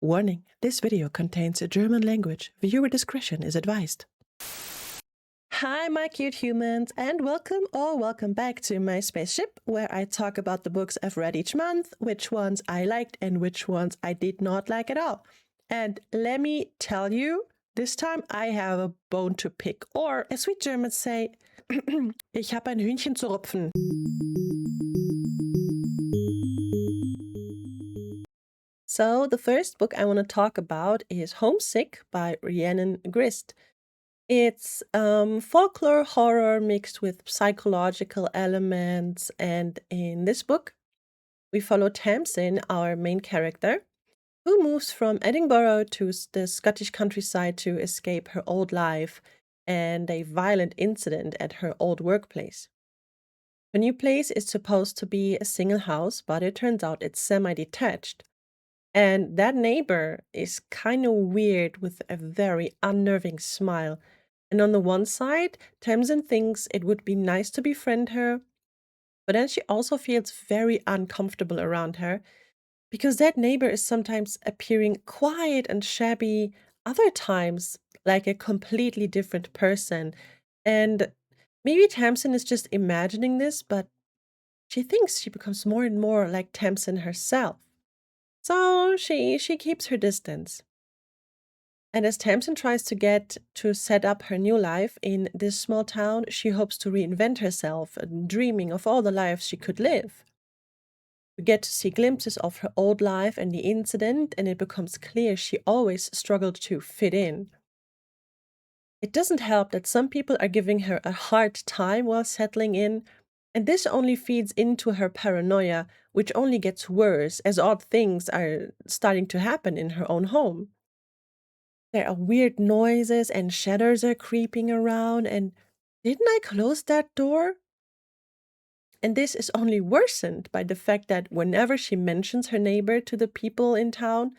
Warning, this video contains a German language. Viewer discretion is advised. Hi, my cute humans, and welcome back to my spaceship, where I talk about the books I've read each month, which ones I liked and which ones I did not like at all. And let me tell you, this time I have a bone to pick, or as we Germans say, ich habe ein Hühnchen zu rupfen. So the first book I want to talk about is Homesick by Rhiannon Grist. It's folklore horror mixed with psychological elements, and in this book we follow Hansen, our main character, who moves from Edinburgh to the Scottish countryside to escape her old life and a violent incident at her old workplace. Her new place is supposed to be a single house, but it turns out it's semi-detached. And that neighbor is kind of weird with a very unnerving smile. And on the one side, Tamsin thinks it would be nice to befriend her, but then she also feels very uncomfortable around her because that neighbor is sometimes appearing quiet and shabby, other times like a completely different person. And maybe Tamsin is just imagining this, but she thinks she becomes more and more like Tamsin herself. So she keeps her distance. And as Tamsin tries to set up her new life in this small town, she hopes to reinvent herself, dreaming of all the lives she could live. We get to see glimpses of her old life and the incident, and it becomes clear she always struggled to fit in. It doesn't help that some people are giving her a hard time while settling in, and this only feeds into her paranoia, which only gets worse as odd things are starting to happen in her own home. There are weird noises and shadows are creeping around, and didn't I close that door? And this is only worsened by the fact that whenever she mentions her neighbor to the people in town,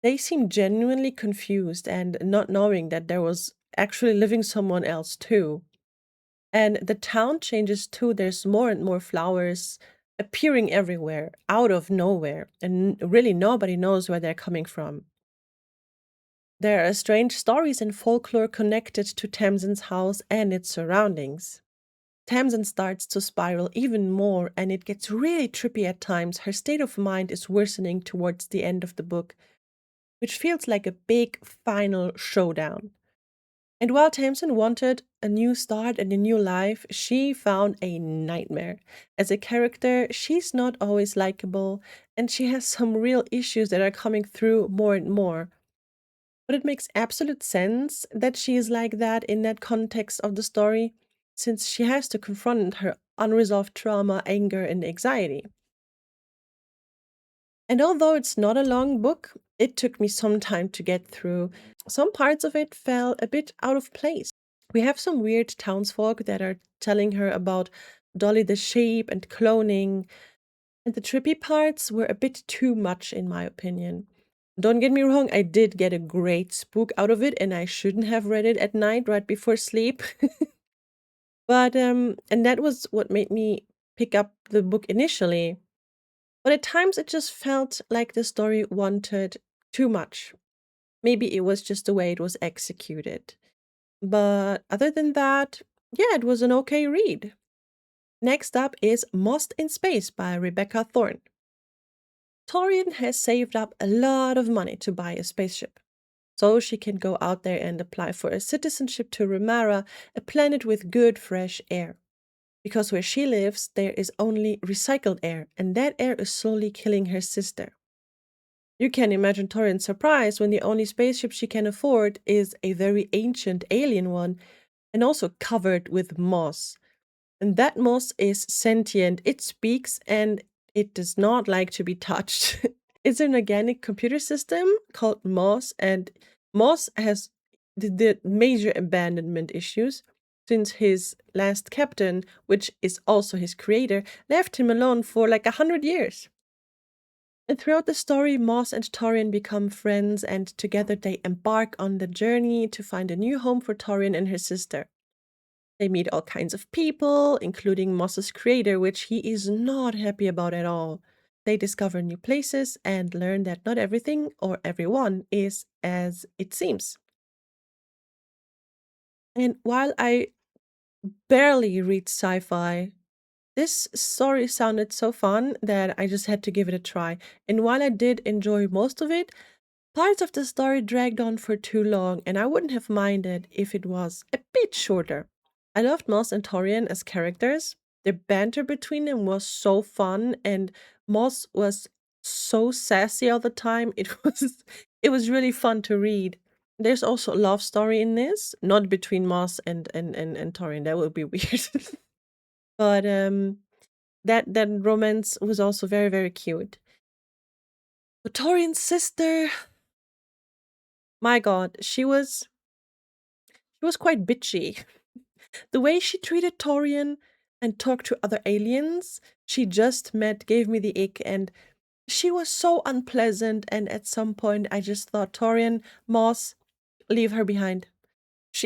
they seem genuinely confused and not knowing that there was actually living someone else too. And the town changes too. There's more and more flowers appearing everywhere, out of nowhere, and really nobody knows where they're coming from. There are strange stories and folklore connected to Tamsin's house and its surroundings. Tamsin starts to spiral even more, and it gets really trippy at times. Her state of mind is worsening towards the end of the book, which feels like a big final showdown. And while Tamsin wanted a new start and a new life, she found a nightmare. As a character, she's not always likable, and she has some real issues that are coming through more and more. But it makes absolute sense that she is like that in that context of the story, since she has to confront her unresolved trauma, anger, and anxiety. And although it's not a long book, it took me some time to get through. Some parts of it fell a bit out of place. We have some weird townsfolk that are telling her about Dolly the sheep and cloning, and the trippy parts were a bit too much, in my opinion. Don't get me wrong, I did get a great spook out of it, and I shouldn't have read it at night right before sleep. But, and that was what made me pick up the book initially. But at times it just felt like the story wanted too much. Maybe it was just the way it was executed. But other than that, yeah, it was an okay read. Next up is Lost in Space by Rebecca Thorne. Thorne has saved up a lot of money to buy a spaceship, so she can go out there and apply for a citizenship to Remara, a planet with good fresh air. Because where she lives, there is only recycled air, and that air is slowly killing her sister. You can imagine Thorne's surprise when the only spaceship she can afford is a very ancient alien one, and also covered with moss. And that moss is sentient, it speaks, and it does not like to be touched. It's an organic computer system called Moss, and Moss has the major abandonment issues since his last captain, which is also his creator, left him alone for like 100 years. And throughout the story, Moss and Thorne become friends, and together they embark on the journey to find a new home for Thorne and her sister. They meet all kinds of people, including Moss's creator, which he is not happy about at all. They discover new places and learn that not everything or everyone is as it seems. And while I barely read sci fi, this story sounded so fun that I just had to give it a try. And while I did enjoy most of it, parts of the story dragged on for too long, and I wouldn't have minded if it was a bit shorter. I loved Moss and Torian as characters. The banter between them was so fun, and Moss was so sassy all the time. It was really fun to read. There's also a love story in this, not between Moss and Torian. That would be weird. But that romance was also very, very cute. But Torian's sister, my God, she was quite bitchy. The way she treated Torian and talked to other aliens she just met gave me the ick, and she was so unpleasant. And at some point, I just thought, Torian, Moss, leave her behind.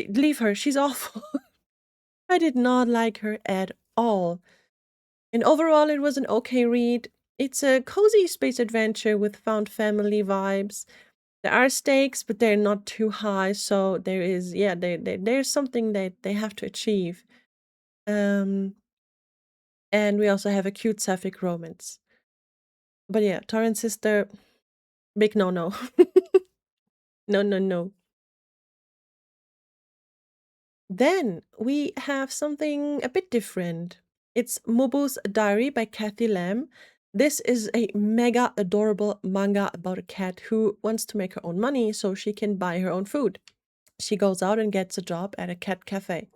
Leave her. She's awful. I did not like her at all. And overall, it was an okay read. It's a cozy space adventure with found family vibes. There are stakes, but they're not too high. So there is, yeah, there's something that they have to achieve. Um, and we also have a cute sapphic romance. But yeah, Torrent's sister, big no no. No, no, no. Then we have something a bit different. It's Mobu's Diary by Kathy Lamb. This is a mega adorable manga about a cat who wants to make her own money so she can buy her own food. She goes out and gets a job at a cat cafe.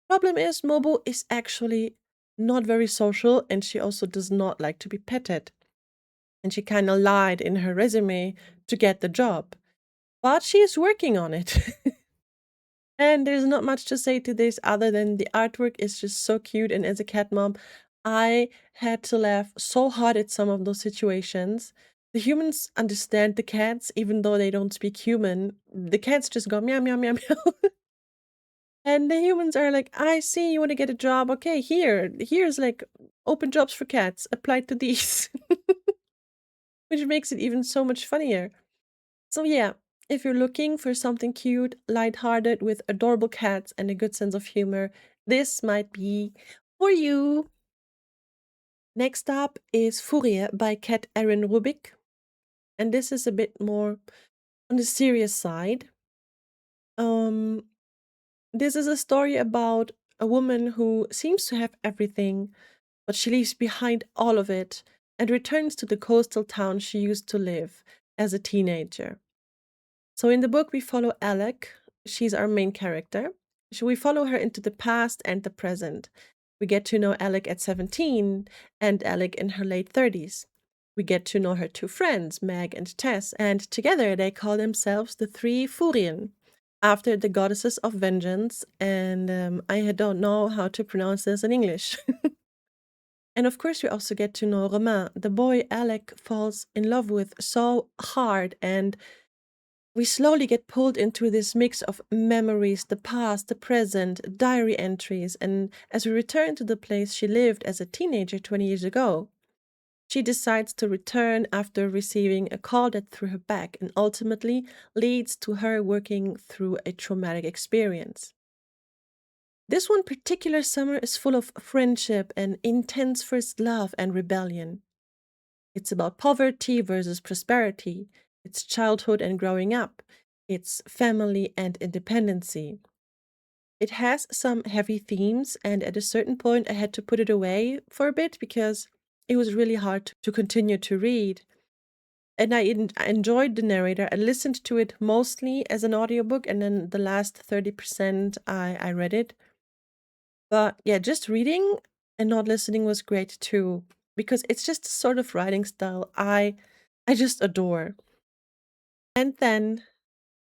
Problem is, Mobu is actually not very social, and she also does not like to be petted. And she kind of lied in her resume to get the job. But she is working on it. And there's not much to say to this other than the artwork is just so cute. And as a cat mom, I had to laugh so hard at some of those situations. The humans understand the cats, even though they don't speak human. The cats just go meow, meow, meow, meow. And the humans are like, I see you want to get a job. Okay, here's like open jobs for cats. Apply to these. Which makes it even so much funnier. So yeah, if you're looking for something cute, lighthearted with adorable cats and a good sense of humor, this might be for you. Next up is Furye by Cat Eryn Rubik. And this is a bit more on the serious side. Um, this is a story about a woman who seems to have everything, but she leaves behind all of it and returns to the coastal town she used to live as a teenager. So in the book, we follow Alec. She's our main character. We follow her into the past and the present. We get to know Alec at 17 and Alec in her late 30s. We get to know her two friends, Meg and Tess, and together they call themselves the Three Furien, after the goddesses of vengeance. And I don't know how to pronounce this in English. And of course, we also get to know Romain, the boy Alec falls in love with so hard, and we slowly get pulled into this mix of memories, the past, the present, diary entries, and as we return to the place she lived as a teenager 20 years ago, she decides to return after receiving a call that threw her back and ultimately leads to her working through a traumatic experience. This one particular summer is full of friendship and intense first love and rebellion. It's about poverty versus prosperity. It's childhood and growing up. It's family and independency. It has some heavy themes, and at a certain point, I had to put it away for a bit because it was really hard to continue to read. And I enjoyed the narrator. I listened to it mostly as an audiobook, and then the last 30% I read it. But yeah, just reading and not listening was great too, because it's just a sort of writing style I just adore. And then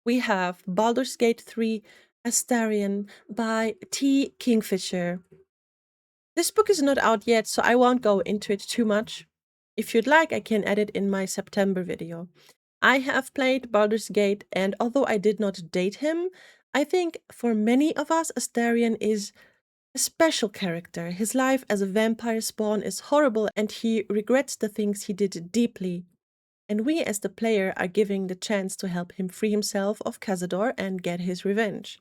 we have Baldur's Gate 3 Astarion by T. Kingfisher. This book is not out yet, so I won't go into it too much. If you'd like, I can add it in my September video. I have played Baldur's Gate, and although I did not date him, I think for many of us, Astarion is a special character. His life as a vampire spawn is horrible and he regrets the things he did deeply. And we as the player are given the chance to help him free himself of Cazador and get his revenge.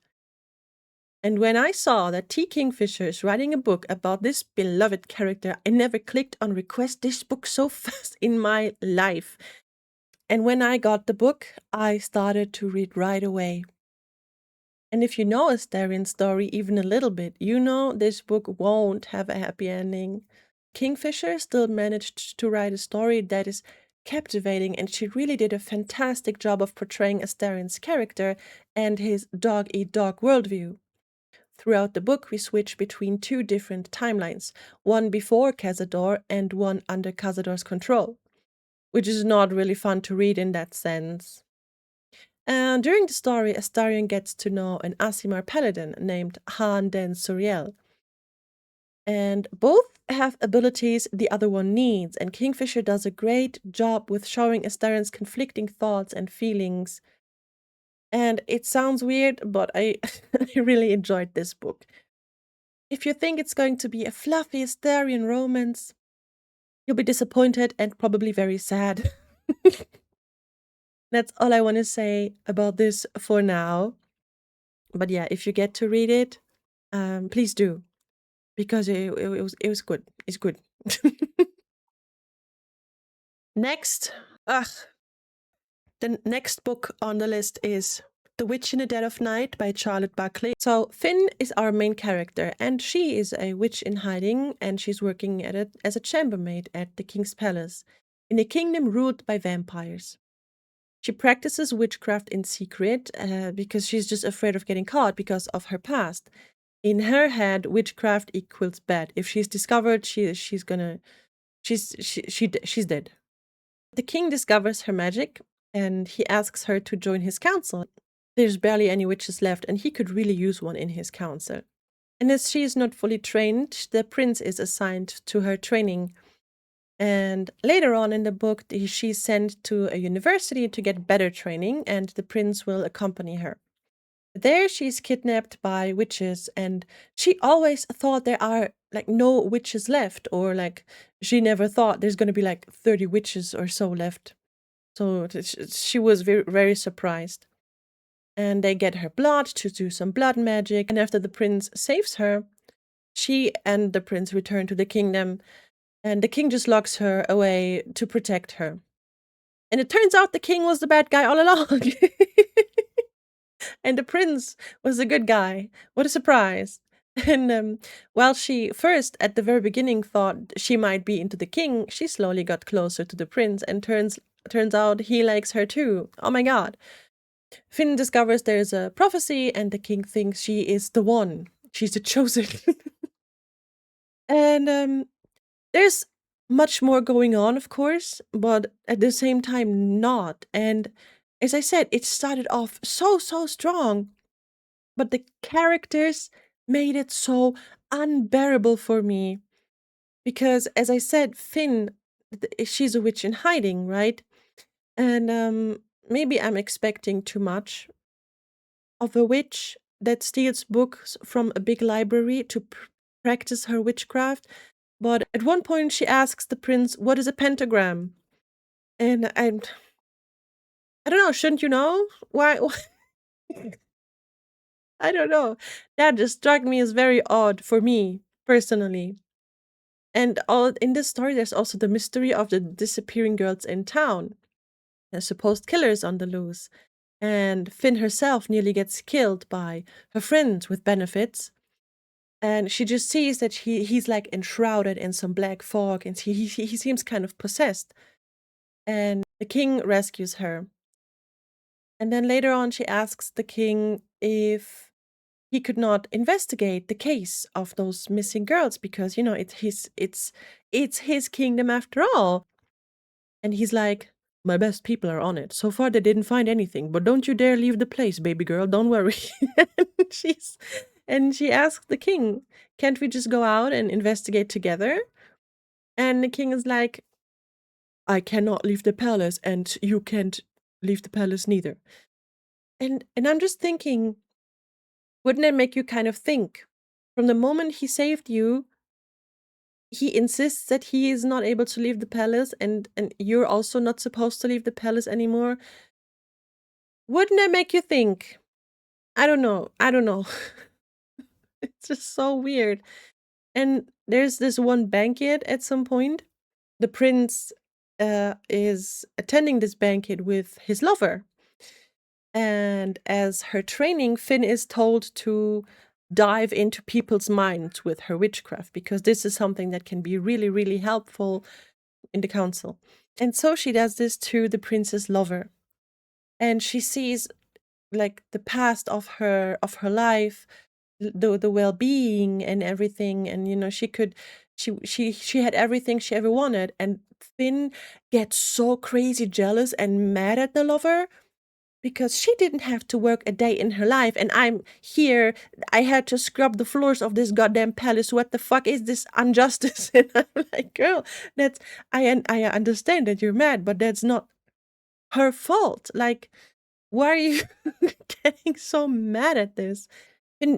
And when I saw that T. Kingfisher is writing a book about this beloved character, I never clicked on request this book so fast in my life. And when I got the book, I started to read right away. And if you know Astarion's story even a little bit, you know this book won't have a happy ending. Kingfisher still managed to write a story that is captivating, and she really did a fantastic job of portraying Astarion's character and his dog-eat-dog worldview. Throughout the book, we switch between two different timelines, one before Cazador and one under Cazador's control, which is not really fun to read in that sense. And during the story, Astarion gets to know an Aasimar paladin named Hansen Suriel. And both have abilities the other one needs, and Kingfisher does a great job with showing Astarion's conflicting thoughts and feelings. And it sounds weird, but I really enjoyed this book. If you think it's going to be a fluffy Astarion romance, you'll be disappointed and probably very sad. That's all I want to say about this for now. But yeah, if you get to read it, please do, because it was good. It's good. Next, the next book on the list is The Witch in the Dead of Night by Charlotte Buckley. So Finn is our main character, and she is a witch in hiding, and she's working at it as a chambermaid at the king's palace in a kingdom ruled by vampires. She practices witchcraft in secret because she's just afraid of getting caught because of her past. In her head, witchcraft equals bad. If she's discovered, she's dead. The king discovers her magic, and he asks her to join his council. There's barely any witches left, and he could really use one in his council. And as she is not fully trained, the prince is assigned to her training. And later on in the book, she's sent to a university to get better training, and the prince will accompany her. There, she's kidnapped by witches, and she always thought there are like no witches left, or like she never thought there's going to be like 30 witches or so left. So she was very, very surprised. And they get her blood to do some blood magic, and after the prince saves her, she and the prince return to the kingdom. And the king just locks her away to protect her. And it turns out the king was the bad guy all along. And the prince was the good guy. What a surprise. And while she first, at the very beginning, thought she might be into the king, she slowly got closer to the prince, and turns out he likes her too. Oh my god. Finn discovers there's a prophecy, and the king thinks she is the one. She's the chosen. And there's much more going on, of course, but at the same time, not. And as I said, it started off so strong, but the characters made it so unbearable for me. Because, as I said, Finn, she's a witch in hiding, right? And maybe I'm expecting too much of a witch that steals books from a big library to practice her witchcraft. But at one point, she asks the prince, "What is a pentagram?" And I don't know. Shouldn't you know? Why? I don't know. That just struck me as very odd for me personally. And all in this story, there's also the mystery of the disappearing girls in town, the supposed killers on the loose, and Finn herself nearly gets killed by her friend with benefits. And she just sees that he's like enshrouded in some black fog, and he seems kind of possessed. And the king rescues her. And then later on, she asks the king if he could not investigate the case of those missing girls because it's his kingdom after all. And he's like, "My best people are on it. So far, they didn't find anything, but don't you dare leave the place, baby girl. Don't worry." And she asks the king, "Can't we just go out and investigate together?" And the king is like, "I cannot leave the palace, and you can't leave the palace neither." And I'm just thinking, wouldn't it make you kind of think from the moment he saved you, he insists that he is not able to leave the palace, and you're also not supposed to leave the palace anymore. Wouldn't that make you think? I don't know. I don't know. It's just so weird. And there's this one banquet at some point. The prince is attending this banquet with his lover. And as her training, Finn is told to dive into people's minds with her witchcraft, because this is something that can be really, really helpful in the council. And so she does this to the prince's lover. And she sees like the past of her life, the well-being and everything, and she had everything she ever wanted. And Finn gets so crazy jealous and mad at the lover because she didn't have to work a day in her life, and I'm here. I had to scrub the floors of this goddamn palace. What the fuck is this injustice? And I'm like, girl, I understand that you're mad, but that's not her fault. Like, why are you getting so mad at this?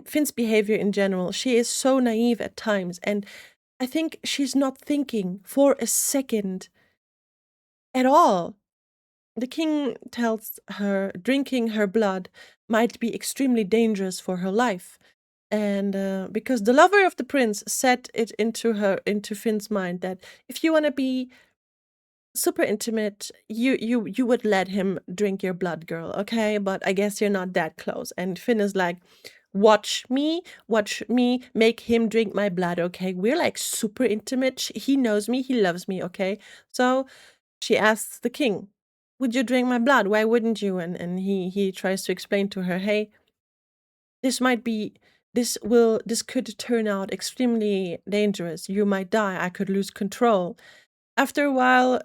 Finn's behavior in general, she is so naive at times, and I think she's not thinking for a second at all. The king tells her drinking her blood might be extremely dangerous for her life. And because the lover of the prince set it into Finn's mind that if you want to be super intimate, you would let him drink your blood, girl, okay? But I guess you're not that close. And Finn is like, watch me make him drink my blood, okay? We're like super intimate. He knows me, he loves me, okay? So she asks the king, would you drink my blood? Why wouldn't you? And he tries to explain to her, hey, this could turn out extremely dangerous. You might die. I could lose control. After a while,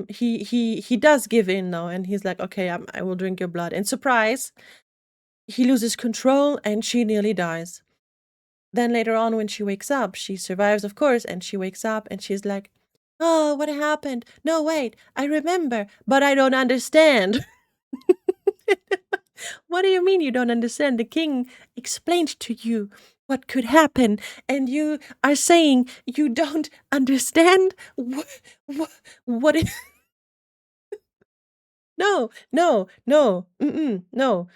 he does give in though, and he's like, okay, I will drink your blood. And surprise, he loses control and she nearly dies. Then later on, when she wakes up, she survives, of course, and she wakes up and she's like, oh, what happened? No, wait, I remember, but I don't understand. What do you mean you don't understand? The king explained to you what could happen, and you are saying you don't understand? What is... No, no, no, no.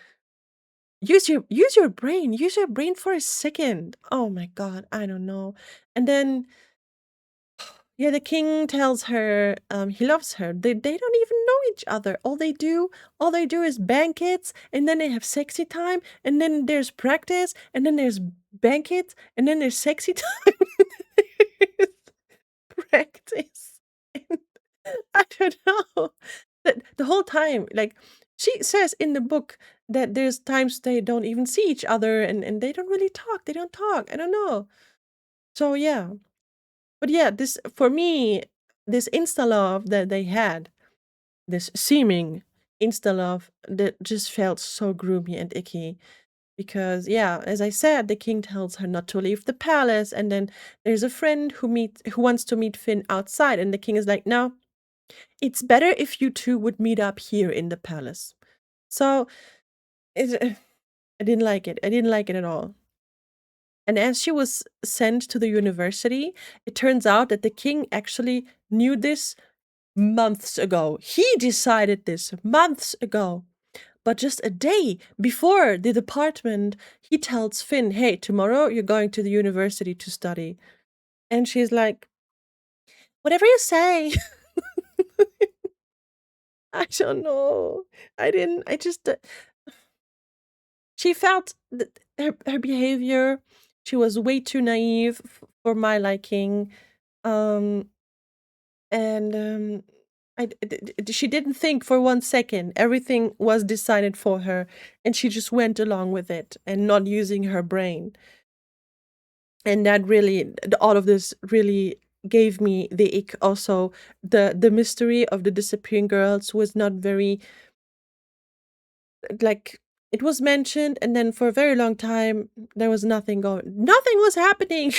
Use your brain. Use your brain for a second. Oh my God, I don't know. And then, yeah, the king tells her he loves her. They don't even know each other. All they do is banquets, and then they have sexy time, and then there's practice, and then there's banquets, and then there's sexy time. Practice. I don't know. The whole time, like she says in the book that there's times they don't even see each other, and they don't really talk. They don't talk. I don't know. So yeah. But yeah, this for me, this insta love that they had, this seeming insta love that just felt so groomy and icky. Because yeah, as I said, the king tells her not to leave the palace, and then there's a friend who wants to meet Finn outside, and the king is like, no, it's better if you two would meet up here in the palace. So I didn't like it. I didn't like it at all. And as she was sent to the university, it turns out that the king actually knew this months ago. He decided this months ago. But just a day before the department, he tells Finn, hey, tomorrow you're going to the university to study. And she's like, whatever you say. I don't know. I just, she felt that her behavior, she was way too naive for my liking. Um, and she didn't think for 1 second. Everything was decided for her, and she just went along with it and not using her brain. And that really, all of this really gave me the ick. Also, the mystery of the disappearing girls was not very, like, it was mentioned, and then for a very long time there was nothing was happening.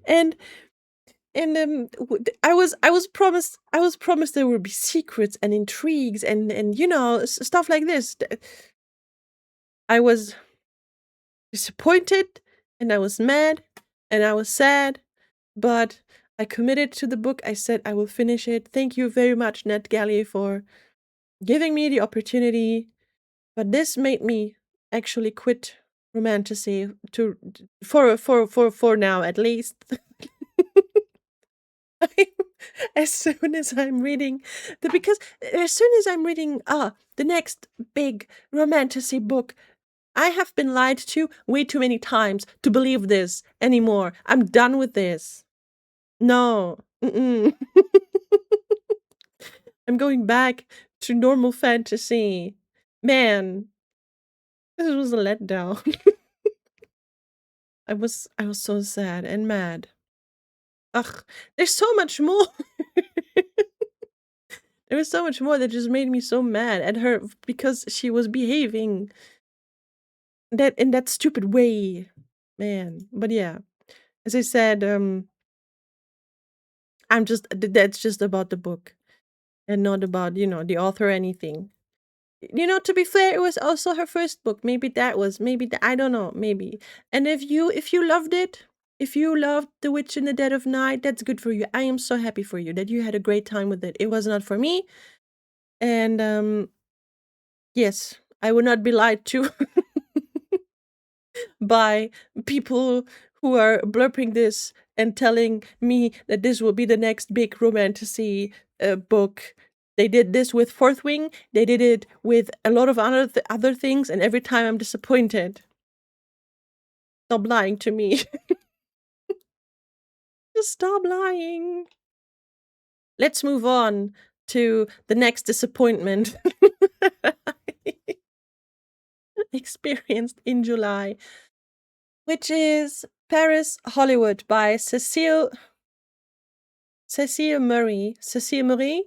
and I was promised there would be secrets and intrigues and stuff like this. I was disappointed, and I was mad, and I was sad, but I committed to the book. I said I will finish it. Thank you very much, NetGalley, for giving me the opportunity. But this made me actually quit romantasy for now at least. As soon as I'm reading because as soon as I'm reading the next big romantasy book, I have been lied to way too many times to believe this anymore. I'm done with this. No. Mm-mm. I'm going back to normal fantasy. Man, this was a letdown. I was so sad and mad. Ugh, there's so much more. There was so much more that just made me so mad at her because she was behaving that in that stupid way. Man. But yeah, as I said, that's just about the book and not about, the author or anything. To be fair, it was also her first book. Maybe I don't know, maybe. And if you loved it, if you loved The Witch in the Dead of Night, that's good for you. I am so happy for you that you had a great time with it. It was not for me. And yes, I would not be lied to by people who are blurping this and telling me that this will be the next big romantasy book. They did this with Fourth Wing. They did it with a lot of other things, and every time I'm disappointed. Stop lying to me. Just stop lying. Let's move on to the next disappointment experienced in July, which is Paris, Hollywood by Cecile Murry. Cecile Murry?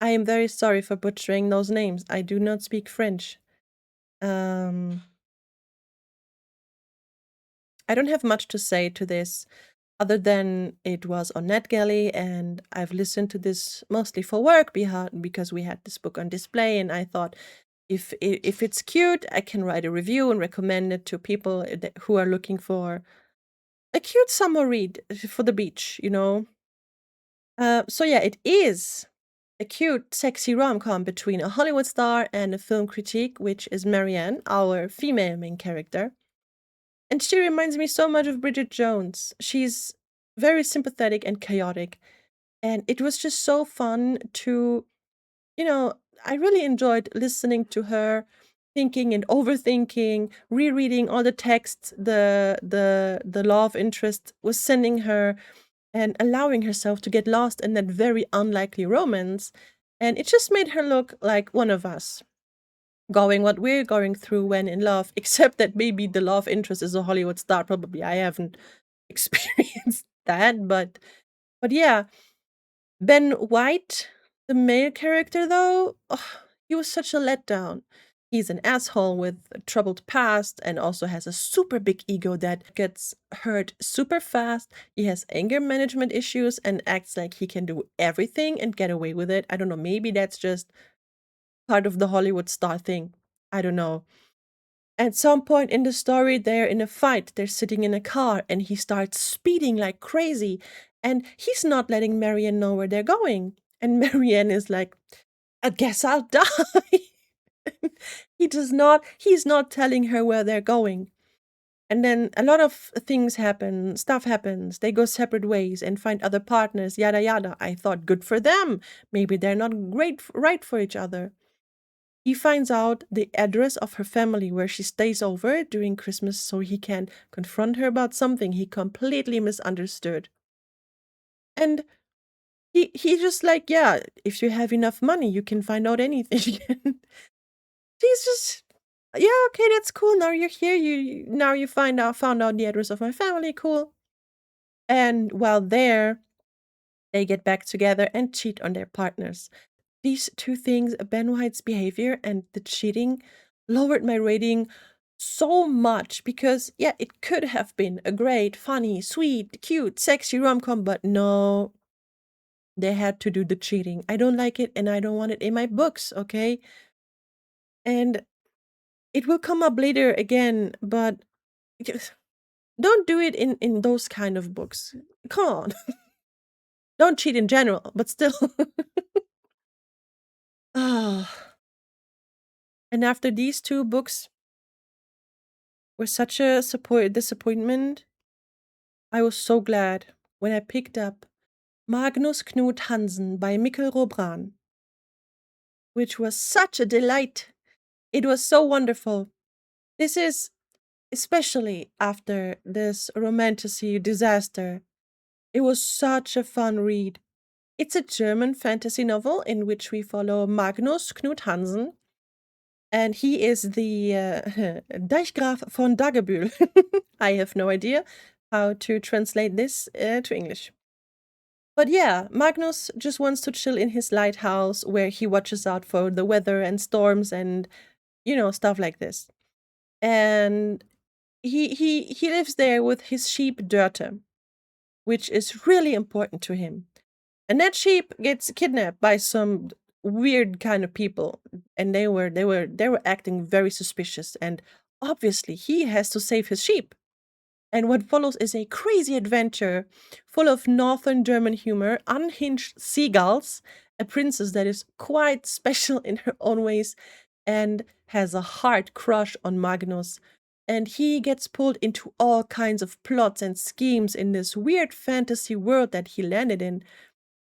I am very sorry for butchering those names. I do not speak French. I don't have much to say to this other than it was on NetGalley, and I've listened to this mostly for work because we had this book on display, and I thought if it's cute, I can write a review and recommend it to people who are looking for a cute summer read for the beach, So yeah, it is a cute, sexy rom-com between a Hollywood star and a film critique, which is Marianne, our female main character. And she reminds me so much of Bridget Jones. She's very sympathetic and chaotic. And it was just so fun to, I really enjoyed listening to her, thinking and overthinking, rereading all the texts the love interest was sending her, and allowing herself to get lost in that very unlikely romance. And it just made her look like one of us, going what we're going through when in love, except that maybe the love interest is a Hollywood star. Probably I haven't experienced that, but yeah. Ben White, the male character, though, he was such a letdown. He's an asshole with a troubled past and also has a super big ego that gets hurt super fast. He has anger management issues and acts like he can do everything and get away with it. I don't know, maybe that's just part of the Hollywood star thing. I don't know. At some point in the story, they're in a fight. They're sitting in a car and he starts speeding like crazy. And he's not letting Marianne know where they're going. And Marianne is like, I guess I'll die. He's not telling her where they're going. And then a lot of things happen, stuff happens. They go separate ways and find other partners, yada yada. I thought, good for them. Maybe they're not right for each other. He finds out the address of her family where she stays over during Christmas so he can confront her about something he completely misunderstood. And he just like, yeah, if you have enough money, you can find out anything. She's just, yeah, okay, that's cool. Now you're here. Now you found out the address of my family. Cool. And while there, they get back together and cheat on their partners. These two things, Ben White's behavior and the cheating, lowered my rating so much because, yeah, it could have been a great, funny, sweet, cute, sexy rom-com, but no, they had to do the cheating. I don't like it and I don't want it in my books, okay? And it will come up later again, but don't do it in those kind of books. Come on. Don't cheat in general, but still. Ah. And after these two books were such a disappointment, I was so glad when I picked up Magnus Knut Hansen by Mikkel Robrahn, which was such a delight. It was so wonderful. This is especially after this romantasy disaster. It was such a fun read. It's a German fantasy novel in which we follow Magnus Knut Hansen, and he is the Deichgraf von Dagebühl. I have no idea how to translate this to English. But yeah, Magnus just wants to chill in his lighthouse where he watches out for the weather and storms and, stuff like this. And he lives there with his sheep Dörte, which is really important to him. And that sheep gets kidnapped by some weird kind of people, and they were acting very suspicious, and obviously he has to save his sheep. And what follows is a crazy adventure full of northern German humor, unhinged seagulls, a princess that is quite special in her own ways and has a hard crush on Magnus. And he gets pulled into all kinds of plots and schemes in this weird fantasy world that he landed in.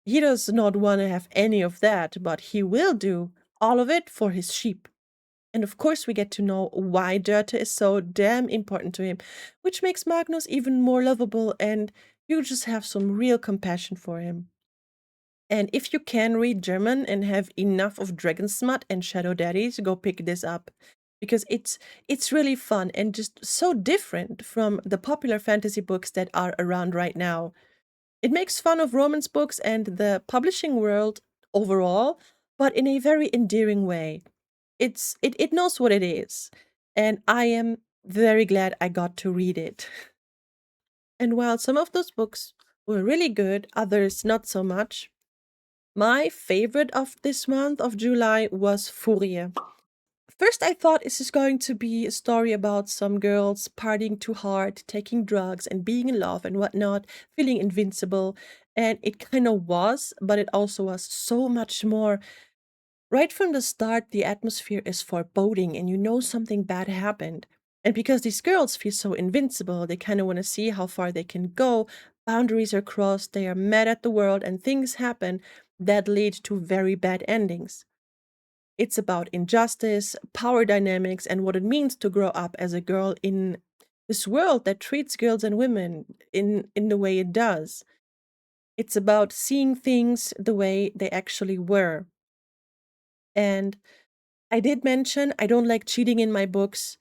He does not want to have any of that, but he will do all of it for his sheep. And of course, we get to know why Dörte is so damn important to him, which makes Magnus even more lovable, and you just have some real compassion for him. And if you can read German and have enough of Dragon Smut and Shadow Daddies, go pick this up. Because it's really fun and just so different from the popular fantasy books that are around right now. It makes fun of romance books and the publishing world overall, but in a very endearing way. It knows what it is, and I am very glad I got to read it. And while some of those books were really good, others not so much, my favorite of this month of July was Furye. First, I thought this is going to be a story about some girls partying too hard, taking drugs, and being in love and whatnot, feeling invincible. And it kind of was, but it also was so much more. Right from the start, the atmosphere is foreboding and you know something bad happened. And because these girls feel so invincible, they kind of want to see how far they can go. Boundaries are crossed, they are mad at the world, and things happen that lead to very bad endings. It's about injustice, power dynamics, and what it means to grow up as a girl in this world that treats girls and women in the way it does. It's about seeing things the way they actually were. And I did mention I don't like cheating in my books.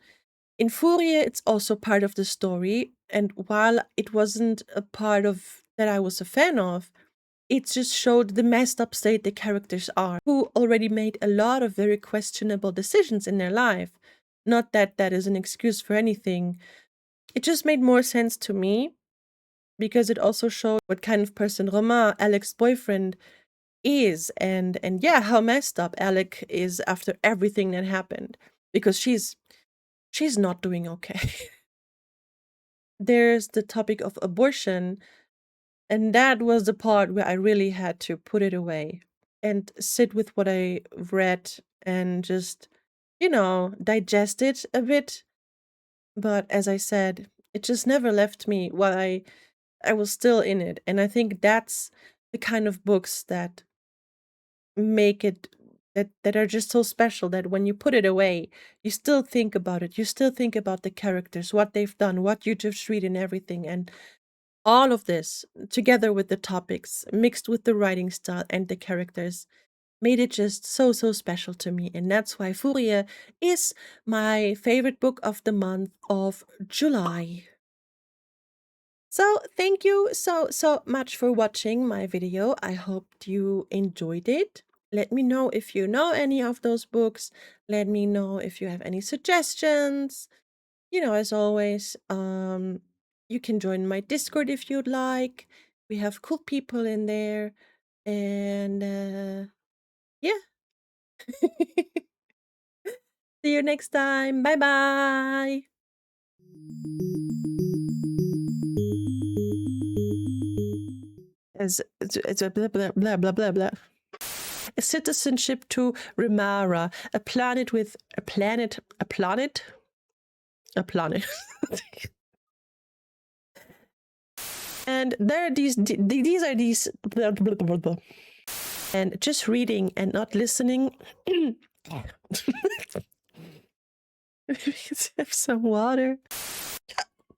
In Furye, it's also part of the story. And while it wasn't a part of that I was a fan of, it just showed the messed up state the characters are, who already made a lot of very questionable decisions in their life. Not that that is an excuse for anything. It just made more sense to me because it also showed what kind of person Romain, Alec's boyfriend, is, and yeah, how messed up Alec is after everything that happened, because she's not doing okay. There's the topic of abortion, and that was the part where I really had to put it away and sit with what I read and just, digest it a bit. But as I said, it just never left me while I was still in it. And I think that's the kind of books that make it that are just so special that when you put it away, you still think about it. You still think about the characters, what they've done, what you just read and everything. And all of this, together with the topics, mixed with the writing style and the characters, made it just so, so special to me. And that's why Furye is my favorite book of the month of July. So, thank you so, so much for watching my video. I hope you enjoyed it. Let me know if you know any of those books. Let me know if you have any suggestions. As always, you can join my Discord if you'd like. We have cool people in there. And yeah. See you next time. Bye bye. as it's a blah blah blah blah blah blah. A citizenship to Remara, a planet with a planet. And there are these are these blah, blah, blah, blah. And just reading and not listening. Have some water.